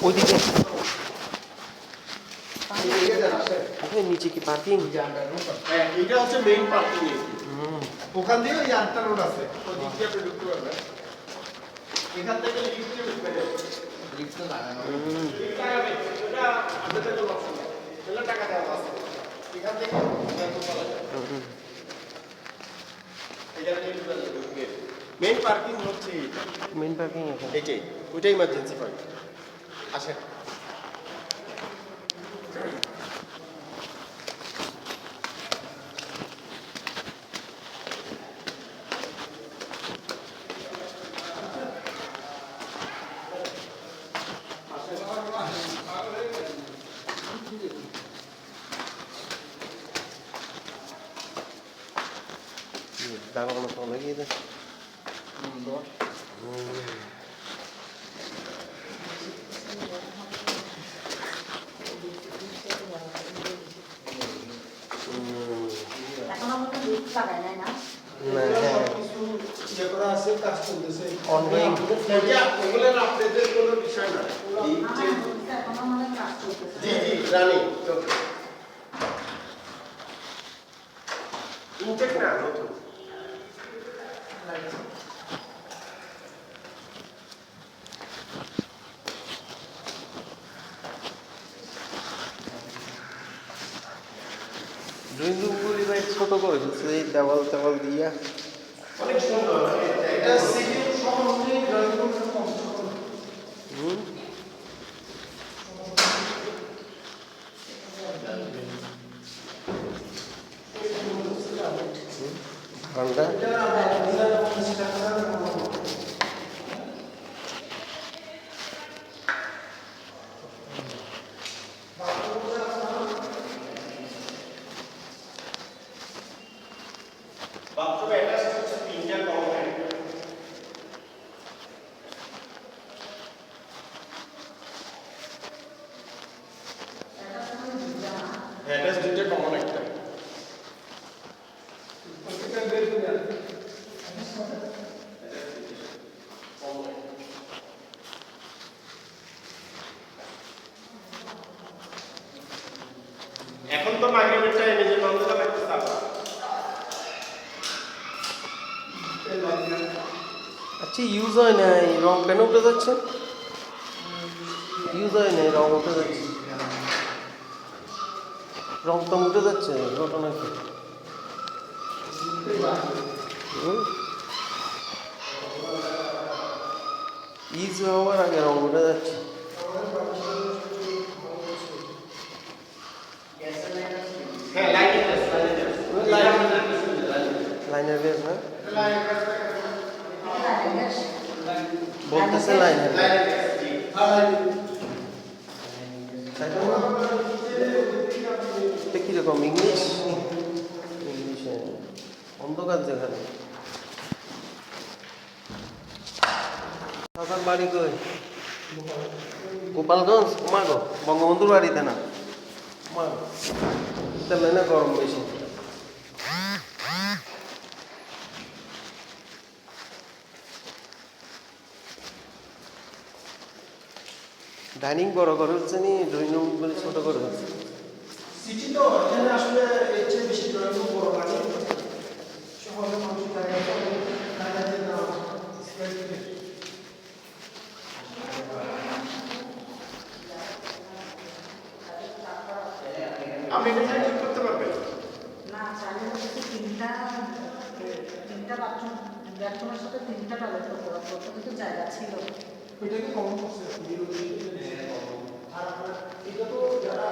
ওইদিকে নিচে কি পার্কিং? এটা হচ্ছে মেইন পার্কিং। ওখান দিয়ে ওই আটটা রোড আছে, ওই দিক দিয়ে আপনি ঢুকতে পারবেন। এখান থেকে লিফটে ঢুকবেন। লিফট তো লাগানো। লিফট লাগাবে। এটা আপনাদের জন্য অপশন। এগুলো টাকা দেওয়া আছে। এখান থেকে মেইন পার্কিং হচ্ছে এটা। মেইন পার্কিং এখানে। এইটাই, ওইটাই ইমার্জেন্সি পার্কিং। আসেন। ডাঙর মতো লাগিয়ে দেয়। ড্রয়িং রুমগুলি ভাই ছোট করে ফেলছে এই দেওয়াল টেওয়াল দিয়া। অনেক সুন্দর। এটা সিটি সহ অনুযায়ী ড্রয়িং রুম কম। ঠান্ডা এখন তো মাগরিবের টাইমে যে বন্ধটা লাগতেছে আবার। আচ্ছা ইউজ হয় না, এই রং কেন উঠে যাচ্ছে? ইউজ হয় না, রং উঠে যাচ্ছে, রং তো উঠে যাচ্ছে, ঘটনা কি? ইউজ হওয়ার আগে রং উঠে যাচ্ছে। লাইনের বেশ না বলতেছে লাইনের কিরকম ইংলিশ? ইংলিশে অন্ধকার যেখানে। আপনার বাড়ি কই? গোপালগঞ্জ। মাগো বঙ্গবন্ধুর বাড়িতে না? মাগো তাহলে না গরম বেশি। ডাইনিং বড় করে হচ্ছে নি, ড্রয়িং রুমগুলি ছোট করে হচ্ছে। সিটি তো এখানে আসলে এর চেয়ে বেশি ড্রয়িং রুম বড় লাগে। শহরের মানুষ আপনি এখানে ঠিক করতে পারবেন না? চাইলে হচ্ছে তিনটা বাথরুমের সাথে তিনটা টয়লেট করতে পারবো, কিন্তু জায়গা ছিল। এটা কি কমন করছে? আর এটা তো যারা